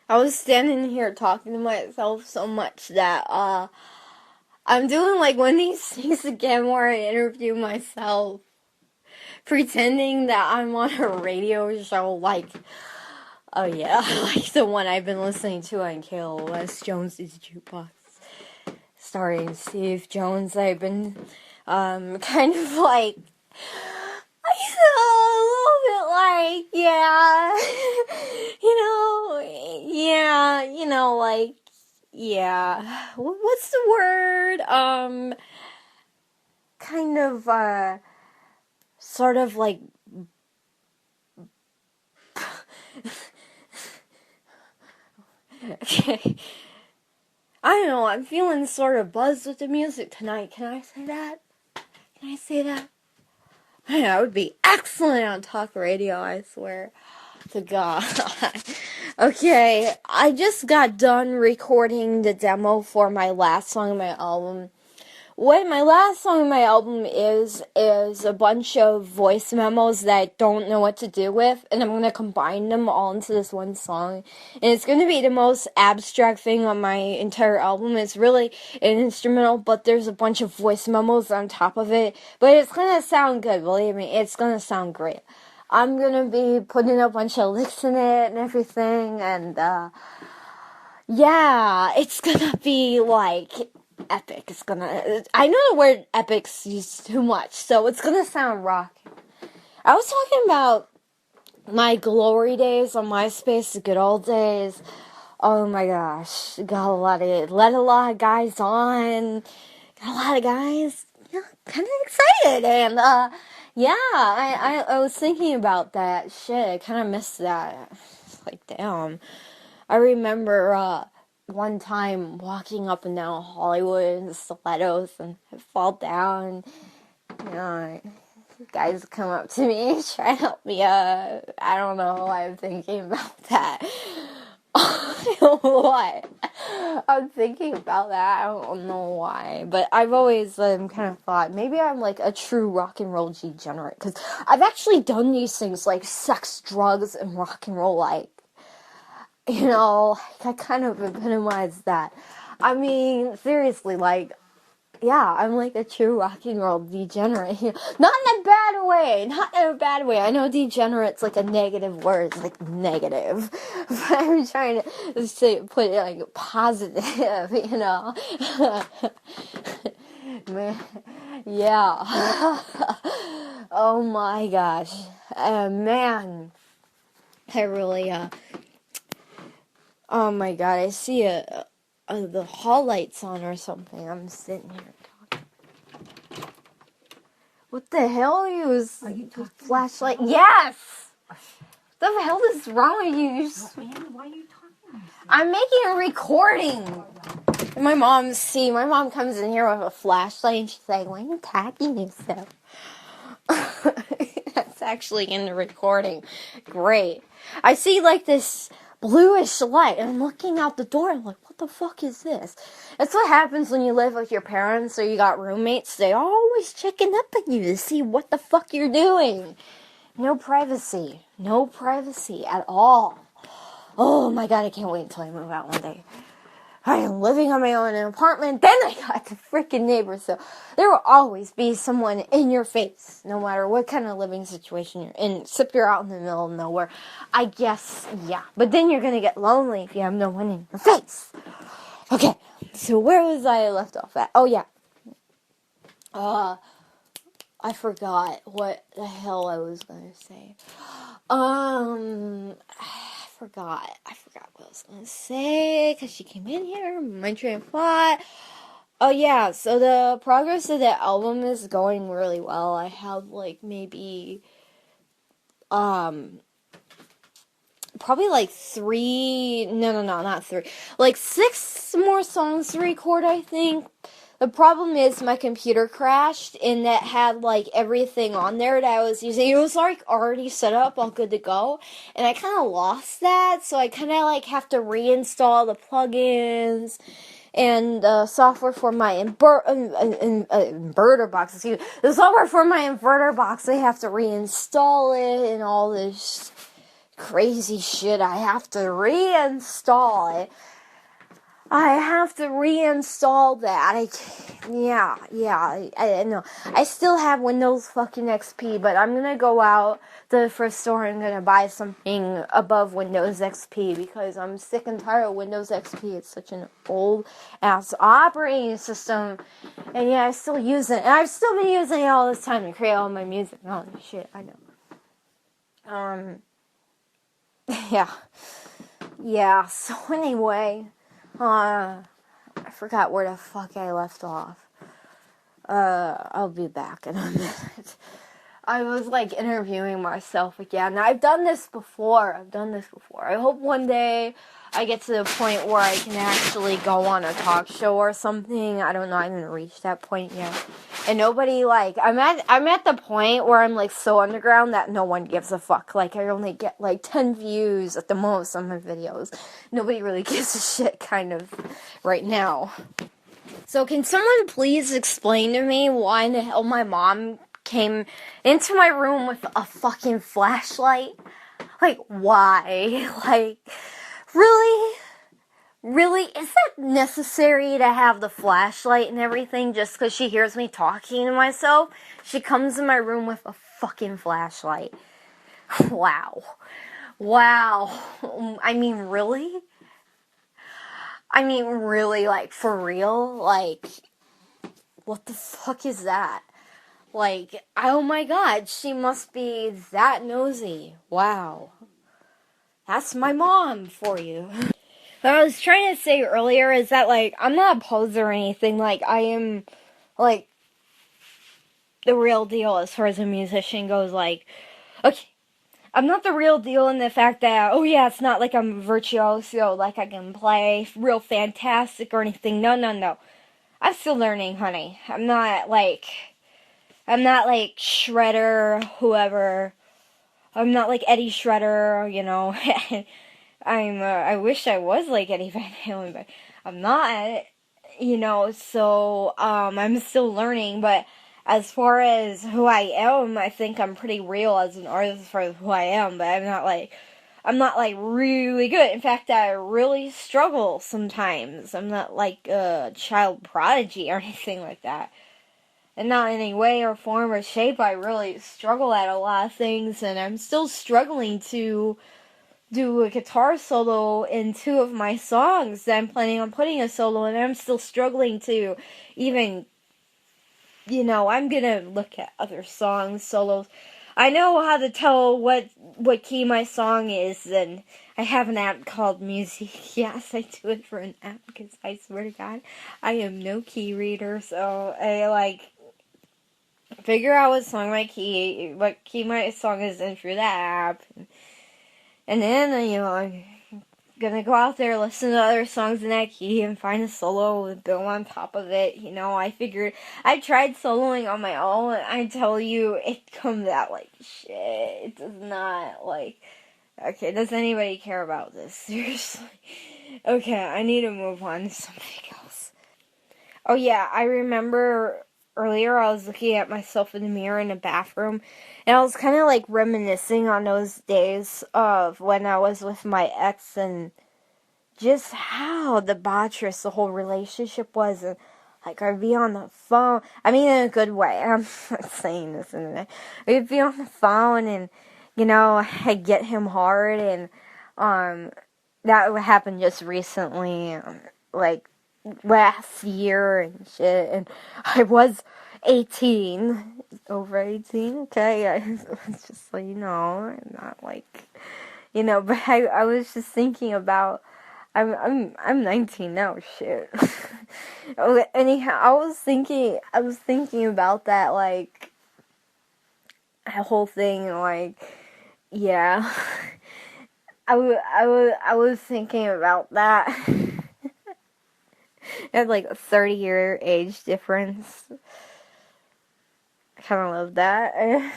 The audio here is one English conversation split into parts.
I was standing here talking to myself so much that I'm doing like one of these things again where I interview myself, pretending that I'm on a radio show like, oh yeah, like the one I've been listening to on KLOS, Jones's Jukebox, starring Steve Jones. I've been kind of like, a little bit like, yeah, like, yeah, what's the word? Kind of, sort of like, okay, I don't know, I'm feeling sort of buzzed with the music tonight. Can I say that? Can I say that? Man, that would be excellent on talk radio, I swear to God. Okay, I just got done recording the demo for my last song on my album. What my last song on my album is a bunch of voice memos that I don't know what to do with, and I'm going to combine them all into this one song. And it's going to be the most abstract thing on my entire album. It's really an instrumental, but there's a bunch of voice memos on top of it. But it's going to sound good, believe me. It's going to sound great. I'm going to be putting a bunch of licks in it and everything, and yeah, it's going to be like epic. I know the word epic's used too much, so it's gonna sound rock. I was talking about my glory days on MySpace, the good old days. Oh my gosh, let a lot of guys on, got a lot of guys, kind of excited, and yeah, I was thinking about that shit. I kind of missed that. Like, damn. I remember one time walking up and down Hollywood in stilettos, and I fall down. Guys come up to me, try to help me up. I don't know why I'm thinking about that. What? I'm thinking about that. I don't know why. But I've always kind of thought maybe I'm like a true rock and roll degenerate. Because I've actually done these things like sex, drugs, and rock and roll like. I kind of epitomize that. I mean, seriously, like, yeah, I'm like a true rock and roll degenerate. Not in a bad way. Not in a bad way. I know degenerate's like a negative word. It's like negative. But I'm trying to put it like positive, Man, yeah. Oh my gosh. Man. I really, oh my god, I see the hall lights on or something. I'm sitting here talking. What the hell are you? Are you talking? Flashlight? Yes! What the hell is wrong with you? Why are you talking? I'm making a recording. And my mom comes in here with a flashlight and she's like, why are you tagging yourself? That's actually in the recording. Great. I see like this bluish light and I'm looking out the door and I'm like, what the fuck is this? That's what happens when you live with your parents or you got roommates. They always checking up on you to see what the fuck you're doing. No privacy. No privacy at all. Oh my god, I can't wait until I move out one day. I am living on my own in an apartment, then I got the freaking neighbors, so there will always be someone in your face, no matter what kind of living situation you're in, except you're out in the middle of nowhere. I guess, yeah, but then you're gonna get lonely if you have no one in your face. Okay, so where was I left off at? Oh yeah, I forgot what the hell I was gonna say. I forgot what I was gonna say, because she came in here, my train of thought. Oh yeah, so the progress of the album is going really well. I have like maybe, probably like not three, like 6 more songs to record, I think. The problem is my computer crashed and that had like everything on there that I was using. It was like already set up, all good to go. And I kind of lost that, so I kind of like have to reinstall the plugins and software for my inverter box. Excuse me. The software for my inverter box, I have to reinstall it and all this crazy shit. I have to reinstall it. I have to reinstall that. I know. I still have Windows fucking XP, but I'm gonna go out to the first store and I'm gonna buy something above Windows XP because I'm sick and tired of Windows XP. It's such an old ass operating system. And yeah, I still use it. And I've still been using it all this time to create all my music and all this shit. I know. Yeah. Yeah, so anyway, I forgot where the fuck I left off. I'll be back in a minute. I was like interviewing myself again. I've done this before. I hope one day I get to the point where I can actually go on a talk show or something. I don't know. I haven't reached that point yet. And nobody like I'm at the point where I'm like so underground that no one gives a fuck. Like I only get like 10 views at the most on my videos. Nobody really gives a shit kind of right now. So can someone please explain to me why in the hell my mom came into my room with a fucking flashlight? Like, why? Like, really? Really? Is that necessary to have the flashlight and everything just because she hears me talking to myself? She comes in my room with a fucking flashlight. Wow. I mean, really? Like, for real? Like, what the fuck is that? Like, oh my god, she must be that nosy. Wow. That's my mom for you. What I was trying to say earlier is that, like, I'm not a poser or anything. Like, I am, like, the real deal as far as a musician goes. Like, okay, I'm not the real deal in the fact that, oh yeah, it's not like I'm a virtuoso, like I can play real fantastic or anything. No. I'm still learning, honey. I'm not like Shredder, whoever. I'm not like Eddie Shredder, you know. I wish I was like Eddie Van Halen, but I'm not, you know, so, I'm still learning, but as far as who I am, I think I'm pretty real as an artist as far as who I am, but I'm not like really good. In fact, I really struggle sometimes. I'm not like a child prodigy or anything like that. And not in any way or form or shape. I really struggle at a lot of things, and I'm still struggling to do a guitar solo in 2 of my songs that I'm planning on putting a solo in. I'm still struggling to even, you know, I'm gonna look at other songs, solos. I know how to tell what key my song is, and I have an app called Music. Yes, I do it for an app, because I swear to God, I am no key reader, so I, like, figure out what key my song is in through that app. And then, you know, I'm gonna go out there, listen to other songs in that key, and find a solo and build on top of it. You know, I tried soloing on my own, and I tell you, it comes out like shit. It does not, like, okay, does anybody care about this? Seriously. Okay, I need to move on to something else. Oh yeah, I remember earlier I was looking at myself in the mirror in a bathroom, and I was kind of like reminiscing on those days of when I was with my ex and just how debaucherous the whole relationship was. And like, I'd be on the phone, I mean in a good way, I'm not saying this in a, we'd be on the phone and, you know, I'd get him hard, and that would happen just recently, like last year and shit, and I was 18, over 18, okay, it's just so you know, I'm not like, you know, but I was just thinking about, I'm 19 now, shit. Anyhow, I was thinking about that, like, that whole thing, like, yeah, I was thinking about that. It had like a 30-year age difference. I kind of love that.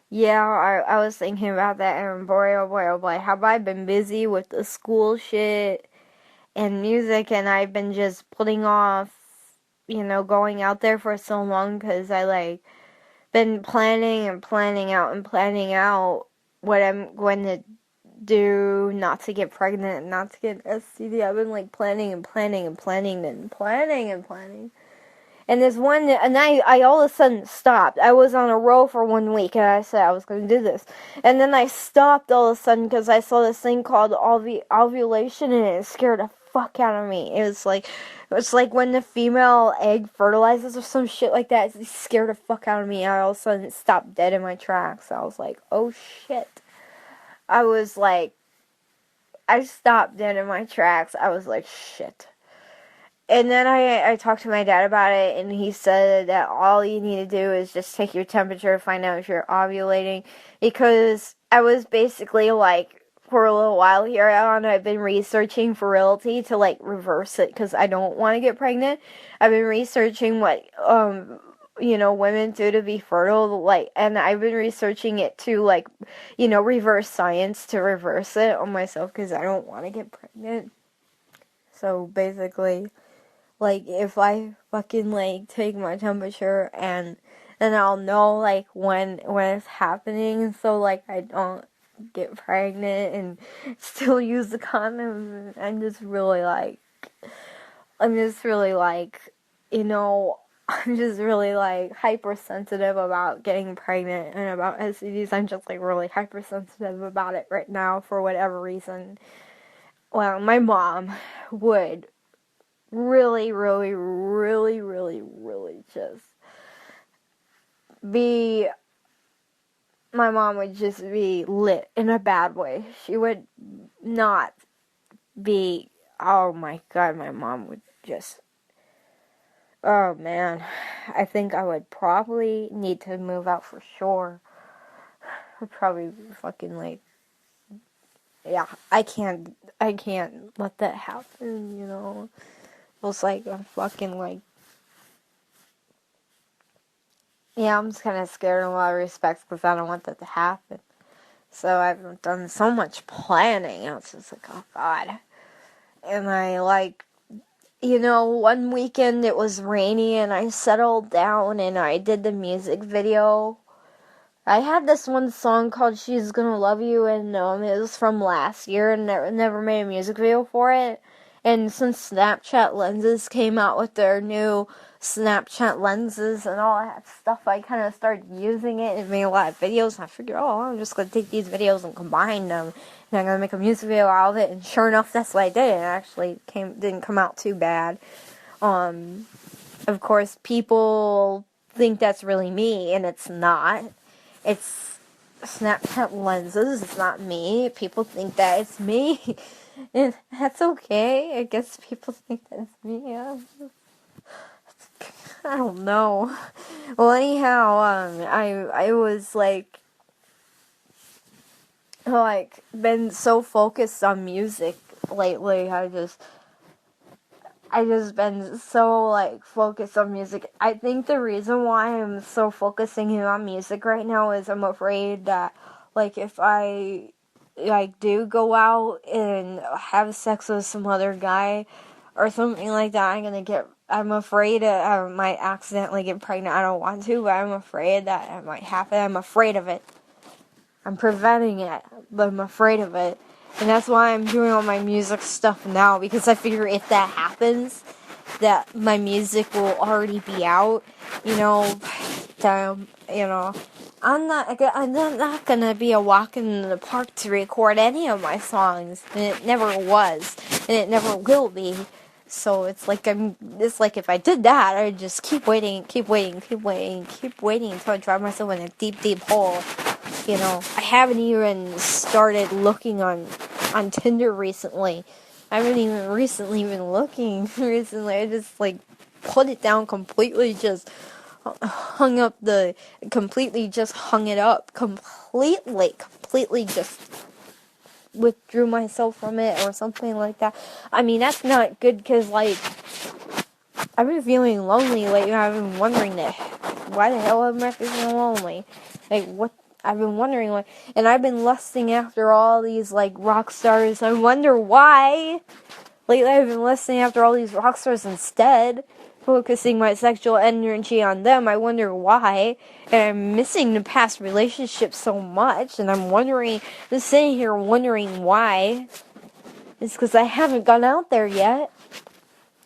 Yeah, I was thinking about that, and boy, oh boy, have I been busy with the school shit and music, and I've been just putting off, you know, going out there for so long, because I, like, been planning out what I'm going to do not to get pregnant and not to get STD. I've been like planning and planning and planning and planning and planning. And there's one, and I all of a sudden stopped. I was on a roll for 1 week, and I said I was going to do this. And then I stopped all of a sudden because I saw this thing called ovulation, and it scared the fuck out of me. It's like when the female egg fertilizes or some shit like that. It scared the fuck out of me. I all of a sudden stopped dead in my tracks. I was like, oh shit. I stopped dead in my tracks. I was like, shit. And then I talked to my dad about it, and he said that all you need to do is just take your temperature, find out if you're ovulating, because I was basically like, for a little while here on, I've been researching virility to like reverse it, because I don't want to get pregnant. I've been researching what, women do to be fertile, like, and I've been researching it to, like, reverse science to reverse it on myself, because I don't want to get pregnant. So basically, like, if I fucking, like, take my temperature, and then I'll know, like, when it's happening, so, like, I don't get pregnant and still use the condom. I'm just really, like, I'm just really, like, hypersensitive about getting pregnant and about STDs. I'm just, like, really hypersensitive about it right now for whatever reason. Well, my mom would really, really, really, really, really just be, my mom would just be lit in a bad way. She would not be, oh my god, my mom would just, oh man, I think I would probably need to move out for sure. I'd probably fucking, like, yeah, I can't let that happen, It was like, I'm fucking, like, yeah, I'm just kind of scared in a lot of respects because I don't want that to happen. So I've done so much planning. It's just like, oh god. And I, like, one weekend it was rainy and I settled down and I did the music video. I had this one song called She's Gonna Love You, and it was from last year, and never made a music video for it. And since Snapchat lenses came out with their new Snapchat lenses and all that stuff, I kind of started using it and made a lot of videos. And I figured, I'm just going to take these videos and combine them. And I'm going to make a music video out of it. And sure enough, that's what I did. It actually didn't come out too bad. Of course, people think that's really me, and it's not. It's Snapchat lenses. It's not me. People think that it's me. And that's okay. I guess people think that it's me. Yeah. I don't know. Well, anyhow, I was like been so focused on music lately. I just been so, like, focused on music. I think the reason why I'm so focusing on music right now is I'm afraid that, like, if I, like, do go out and have sex with some other guy or something like that, I'm afraid I might accidentally get pregnant. I don't want to, but I'm afraid that it might happen. I'm afraid of it. I'm preventing it, but I'm afraid of it. And that's why I'm doing all my music stuff now, because I figure if that happens, that my music will already be out, I'm not gonna be a walk in the park to record any of my songs, and it never was, and it never will be. So it's like if I did that, I'd just keep waiting until I drive myself in a deep, deep hole. I haven't even started looking on Tinder recently. I haven't even recently been looking recently. I just, like, put it down completely, just hung it up completely just withdrew myself from it or something like that. I mean, that's not good because, like, I've been feeling lonely lately. I've been wondering why the hell am I feeling lonely? Like, what? I've been wondering why, and I've been lusting after all these, like, rock stars. I wonder why. Lately, I've been lusting after all these rock stars instead. focusing my sexual energy on them. I wonder why. And I'm missing the past relationships so much. And I'm just sitting here wondering why. It's because I haven't gone out there yet.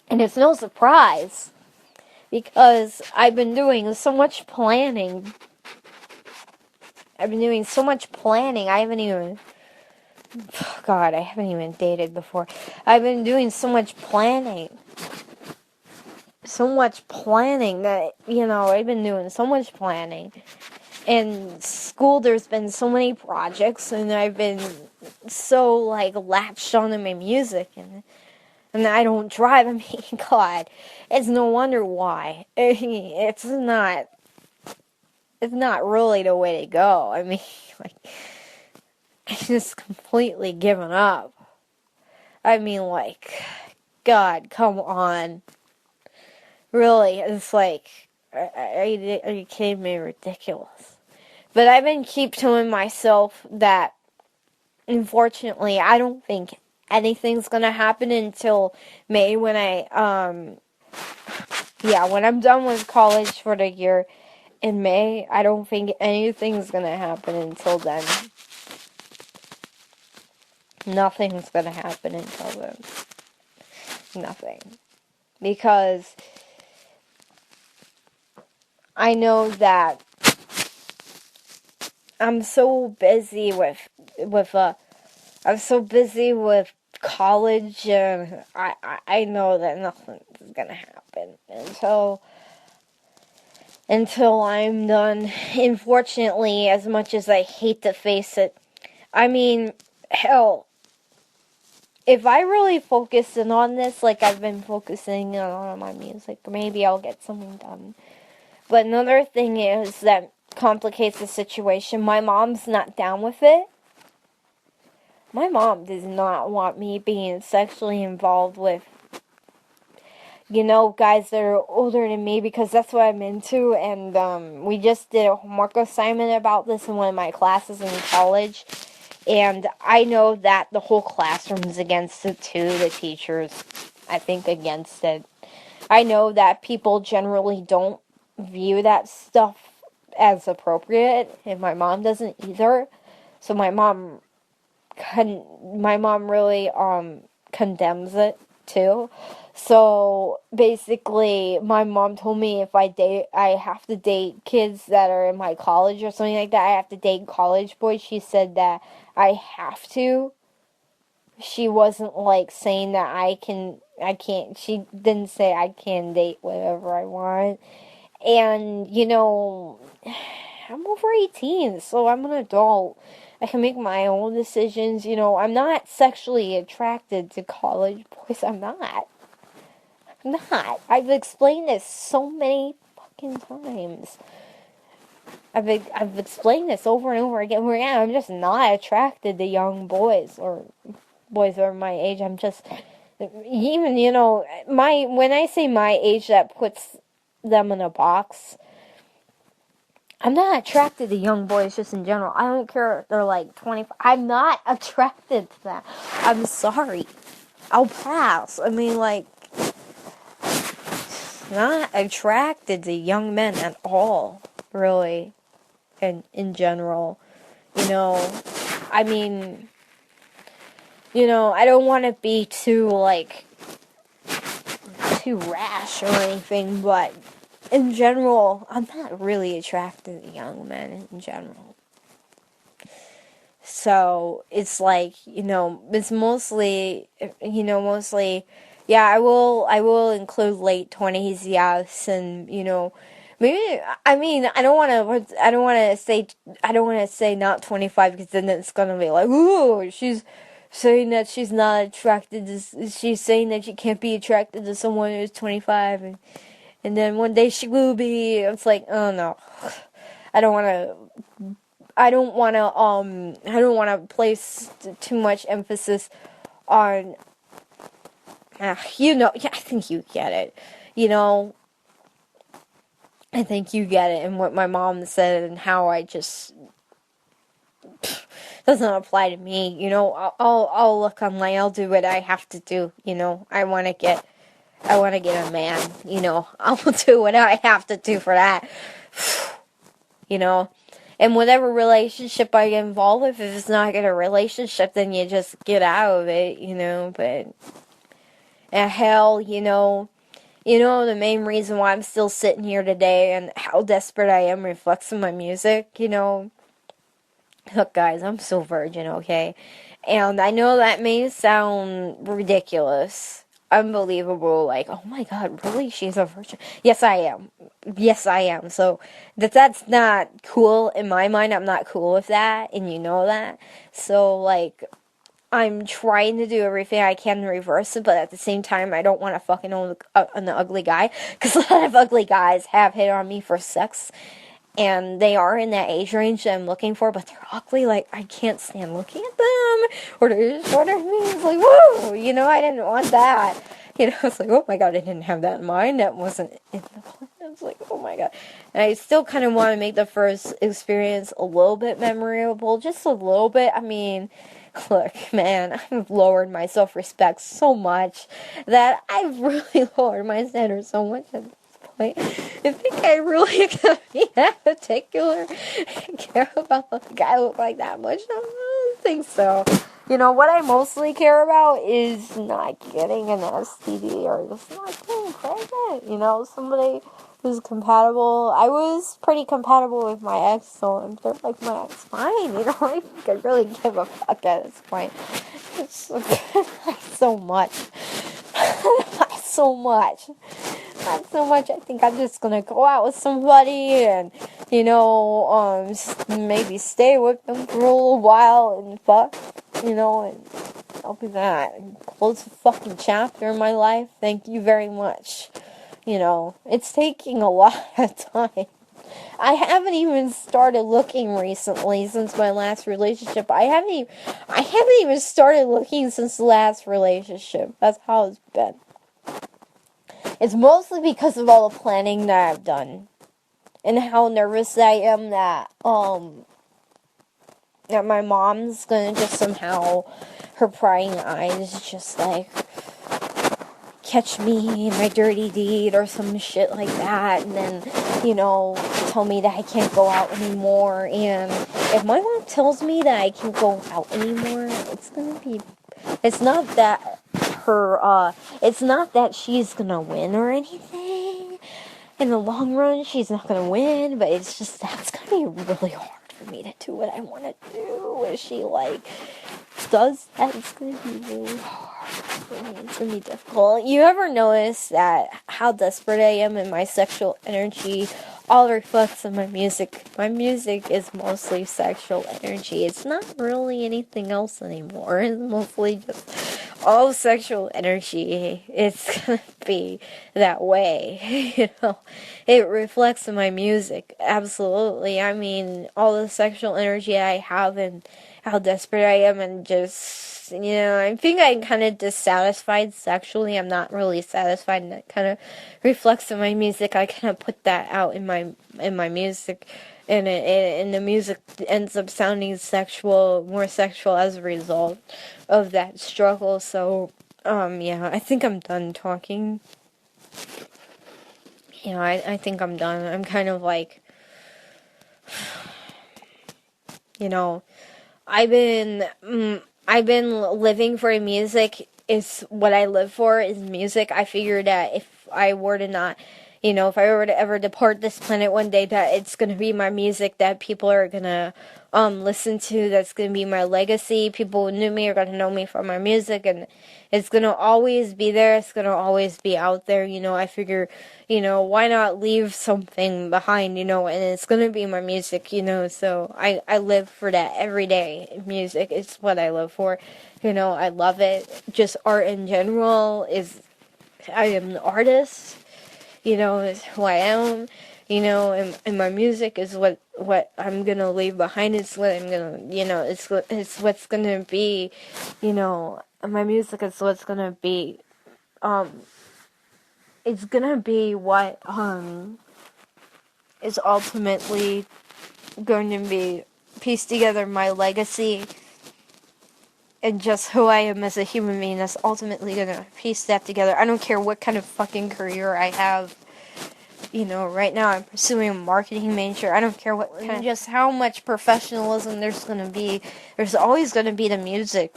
And it's no surprise. Because I've been doing so much planning. I haven't even... God, I haven't even dated before. I've been doing so much planning. That, I've been doing so much planning. In school, there's been so many projects, and I've been so, latched onto my music, and I don't drive. I mean, God, it's no wonder why. It's not really the way to go. I mean, I just completely given up. I mean, God, come on. Really, it's are you kidding me? Ridiculous. But I've been keep telling myself that, unfortunately, I don't think anything's gonna happen until May when when I'm done with college for the year in May. I don't think anything's gonna happen until then. Nothing's gonna happen until then. Nothing. Because I know that I'm so busy with college, and I know that nothing's gonna happen until I'm done. Unfortunately, as much as I hate to face it, I mean, hell, if I really focus in on this, like I've been focusing on my music, maybe I'll get something done. But another thing is that complicates the situation. My mom's not down with it. My mom does not want me being sexually involved with, guys that are older than me, because that's what I'm into. And we just did a homework assignment about this in one of my classes in college. And I know that the whole classroom's against it too. The teachers, I think, against it. I know that people generally don't view that stuff as appropriate, and my mom doesn't either. So my mom really condemns it too. So basically, my mom told me if I have to date kids that are in my college or something like that. I have to date college boys. She said that I have to. She wasn't saying that I can't. She didn't say I can date whatever I want. And, I'm over 18, so I'm an adult. I can make my own decisions. I'm not sexually attracted to college boys. I'm not. I've explained this so many fucking times. I've explained this over and over again. I'm just not attracted to young boys or boys that are my age. I'm just, even, when I say my age, that puts them in a box. I'm not attracted to young boys just in general. I don't care if they're 25. I'm not attracted to that. I'm sorry. I'll pass. I mean, not attracted to young men at all, really, and in general. I mean, I don't want to be too rash or anything, but in general, I'm not really attracted to young men in general. So, it's it's mostly, yeah, I will include late 20s, yes, and, maybe, I mean, I don't want to say not 25, because then it's gonna be ooh, she's saying that she's not attracted to, she's saying that she can't be attracted to someone who's 25, and then one day she will be. It's oh no, I don't want to place too much emphasis on, yeah, I think you get it, I think you get it, and what my mom said, and how I just, doesn't apply to me, I'll look online, I'll do what I have to do, I want to get I want to get a man, I'll do what I have to do for that, and whatever relationship I get involved with, if it's not a good relationship, then you just get out of it, but, and hell, the main reason why I'm still sitting here today and how desperate I am reflects in my music, Look, guys, I'm so virgin, okay? And I know that may sound ridiculous, unbelievable, like, oh my god, really? She's a virgin? Yes, I am. Yes, I am. So, that's not cool in my mind. I'm not cool with that, and you know that. So, like, I'm trying to do everything I can to reverse it, but at the same time, I don't want to fucking own an ugly guy, because a lot of ugly guys have hit on me for sex, and they are in that age range that I'm looking for, but they're ugly, like, I can't stand looking at them, or they're shorter than me. It's like, whoa, I didn't want that. It's like, oh my god, I didn't have that in mind, that wasn't in the plan. It's like, oh my god. And I still kind of want to make the first experience a little bit memorable, just a little bit. I mean, look, man, I've lowered my self-respect so much that I've really lowered my standards so much at this point. I think I really gonna be that particular and care about a guy look like that much. I don't think so. What I mostly care about is not getting an STD or just not getting pregnant. Somebody who's compatible. I was pretty compatible with my ex, so if they're like my ex, fine. I think I really give a fuck at this point. It's not so much. Not so much. Not so much. I think I'm just gonna go out with somebody and, maybe stay with them for a little while and fuck, and I'll be that. And close the fucking chapter in my life. Thank you very much. It's taking a lot of time. I haven't even started looking recently since my last relationship. I haven't even started looking since the last relationship. That's how it's been. It's mostly because of all the planning that I've done. And how nervous I am that my mom's gonna just somehow, her prying eyes just like catch me in my dirty deed or some shit like that, and then, tell me that I can't go out anymore. And if my mom tells me that I can't go out anymore, it's not that she's gonna win or anything. In the long run, she's not gonna win, but it's just, that's gonna be really hard for me to do what I want to do. If she, does that, it's gonna be really hard for me. It's gonna be difficult. You ever notice that how desperate I am in my sexual energy all reflects in my music? My music is mostly sexual energy. It's not really anything else anymore. It's mostly just all sexual energy. It's gonna be that way, It reflects in my music, absolutely. I mean, all the sexual energy I have and how desperate I am, and just, I think I'm kind of dissatisfied sexually. I'm not really satisfied, and that kind of reflects in my music. I kind of put that out in my music, and the music ends up sounding more sexual as a result of that struggle. So, yeah, I think I'm done talking. I think I'm done. I'm kind of like, I've been living for music. Is what I live for is music. I figured that if I were to not, if I were to ever depart this planet one day, that it's gonna be my music that people are gonna listen to. That's gonna be my legacy. People who knew me are gonna know me for my music, and it's gonna always be there. It's gonna always be out there. I figure, why not leave something behind, and it's gonna be my music, so I live for that every day. Music is what I live for, I love it. Just art in general I am an artist, is who I am, and my music is what I'm gonna leave behind. It's what I'm gonna, it's what's gonna be, my music is what's gonna be, it's gonna be what, is ultimately going to be piece together my legacy and just who I am as a human being that's ultimately gonna piece that together. I don't care what kind of fucking career I have. You know, right now I'm pursuing a marketing major. I don't care what kind, just how much professionalism there's gonna be. There's always gonna be the music.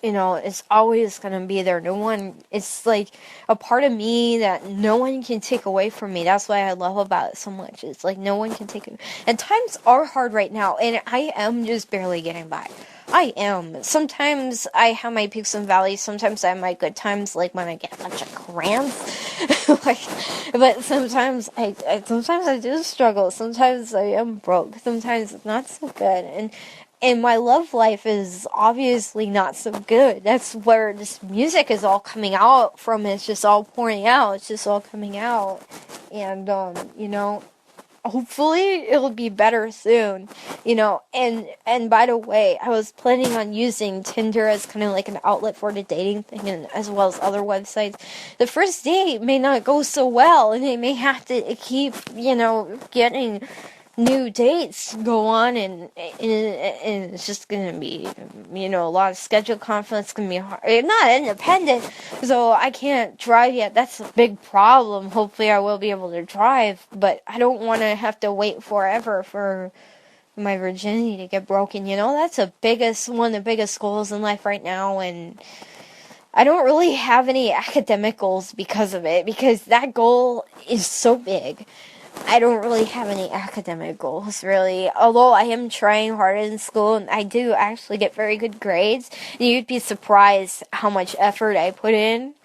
You know, it's always gonna be there. No one, it's like a part of me that no one can take away from me. That's why I love about it so much. It's like no one can take it. And times are hard right now, and I am just barely getting by. I am. Sometimes I have my peaks and valleys. Sometimes I have my good times, like when I get a bunch of cramps. Like, but sometimes sometimes I do struggle. Sometimes I am broke. Sometimes it's not so good. And my love life is obviously not so good. That's where this music is all coming out from. It's just all pouring out. It's just all coming out. And, you know, hopefully it'll be better soon. You know, and by the way, I was planning on using Tinder as kind of like an outlet for the dating thing, and as well as other websites. The first date may not go so well, and they may have to keep, you know, getting new dates go on, and it's just gonna be, you know, a lot of schedule conflicts. Gonna be hard. I'm not independent, so I can't drive yet. That's a big problem. Hopefully I will be able to drive, but I don't want to have to wait forever for my virginity to get broken. You know, that's one of the biggest goals in life right now. And I don't really have any academic goals because of it, because that goal is so big. I don't really have any academic goals, really. Although I am trying hard in school, and I do actually get very good grades. And you'd be surprised how much effort I put in.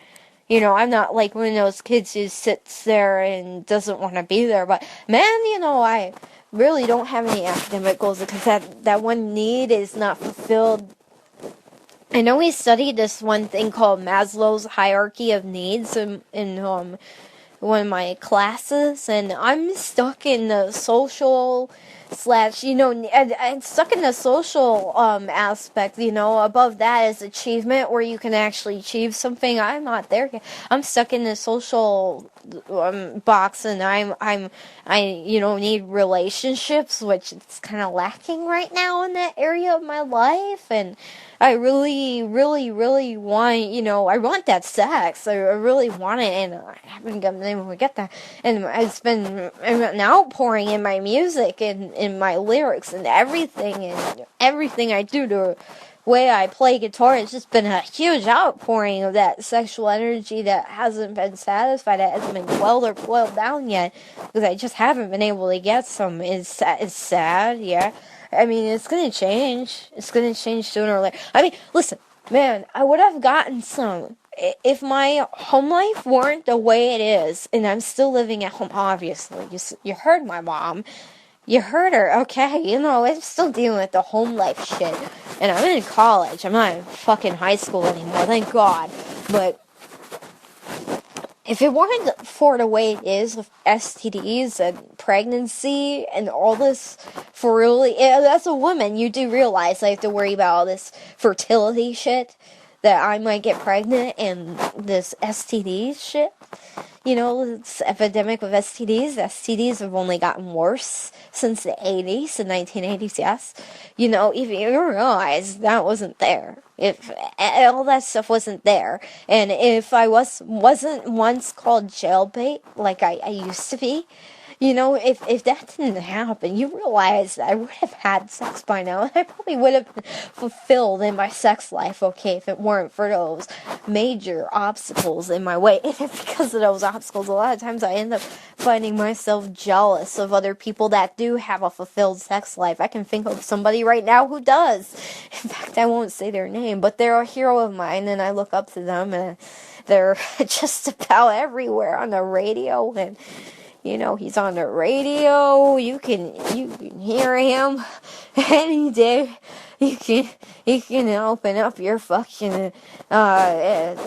You know, I'm not like one of those kids who sits there and doesn't want to be there. But, man, you know, I really don't have any academic goals because that one need is not fulfilled. I know we studied this one thing called Maslow's hierarchy of needs in one of my classes, and I'm stuck in the social slash, you know, I'm stuck in the social aspect. You know, above that is achievement, where you can actually achieve something. I'm not there yet. I'm stuck in the social box, and I you know, need relationships, which is kind of lacking right now in that area of my life. And I really, really, really want, you know, I want that sex. I really want it, and I haven't been able to get that. And it's been an outpouring in my music and in my lyrics and everything I do, the way I play guitar. It's just been a huge outpouring of that sexual energy that hasn't been satisfied, that hasn't been quelled or boiled down yet, because I just haven't been able to get some. It's sad, yeah. I mean, it's gonna change. It's gonna change sooner or later. I mean, listen, man, I would have gotten some if my home life weren't the way it is, and I'm still living at home. Obviously, you heard my mom. You heard her, okay? You know, I'm still dealing with the home life shit, and I'm in college. I'm not in fucking high school anymore, thank God. But if it weren't for the way it is with STDs and pregnancy and all this, for really, as a woman, you do realize I have to worry about all this fertility shit, that I might get pregnant, and this STD shit. You know, this epidemic of STDs. STDs have only gotten worse since the 80s, the 1980s, yes. You know, even you realize that wasn't there. If all that stuff wasn't there, and if I wasn't once called jailbait like I used to be, you know, if that didn't happen, you realize I would have had sex by now. I probably would have been fulfilled in my sex life, okay, if it weren't for those major obstacles in my way. And because of those obstacles, a lot of times I end up finding myself jealous of other people that do have a fulfilled sex life. I can think of somebody right now who does. In fact, I won't say their name, but they're a hero of mine, and I look up to them, and they're just about everywhere on the radio, and you know, he's on the radio. You can hear him any day. You can open up your fucking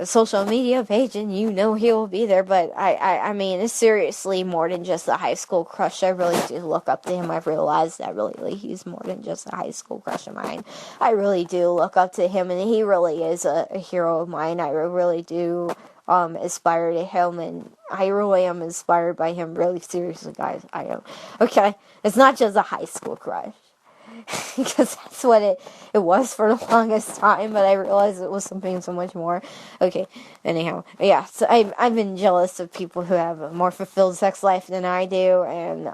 social media page, and you know he'll be there. But I mean, it's seriously more than just a high school crush. I really do look up to him. I've realized that really he's more than just a high school crush of mine. I really do look up to him, and he really is a hero of mine. I really do aspire to him, and I really am inspired by him. Really, seriously, guys, I am. Okay, it's not just a high school crush. because that's what it was for the longest time, but I realized it was something so much more. Okay, anyhow, yeah, so I've been jealous of people who have a more fulfilled sex life than I do, and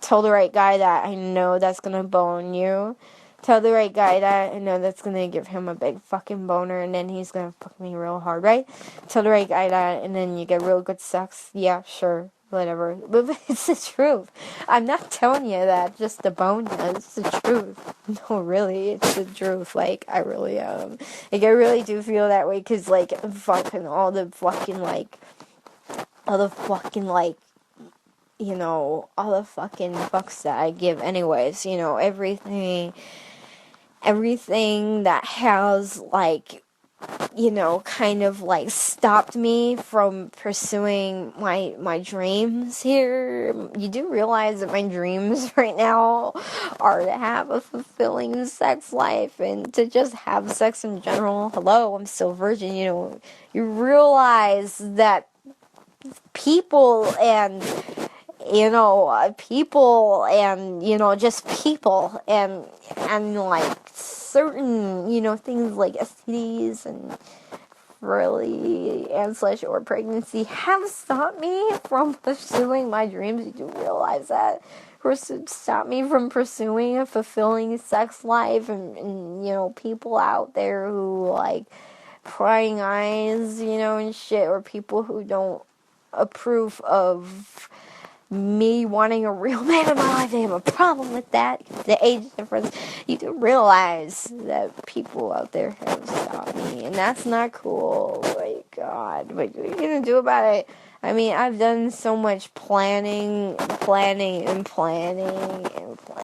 tell the right guy that I know that's gonna bone you. Tell the right guy that I know that's gonna give him a big fucking boner, and then he's gonna fuck me real hard, right? Tell the right guy that, and then you get real good sex. Yeah, sure, whatever. But it's the truth. I'm not telling you that just to bone you. It's the truth. No, really, it's the truth. Like, I really like, I really do feel that way, cause like, fucking all the fucking you know, all the fucking fucks that I give anyways, you know, everything that has, like, you know, kind of, like, stopped me from pursuing my dreams here. You do realize that my dreams right now are to have a fulfilling sex life and to just have sex in general. Hello, I'm still virgin, you know. You realize that people and you know, people and, you know, just people and like certain, you know, things like STDs and really and / or pregnancy have stopped me from pursuing my dreams. You do realize that? Stop me from pursuing a fulfilling sex life and you know, people out there who like prying eyes, you know, and shit, or people who don't approve of me wanting a real man in my life. They have a problem with that. The age difference. You do realize that people out there have stopped me, and that's not cool. My God, what are you gonna do about it? I mean, I've done so much planning.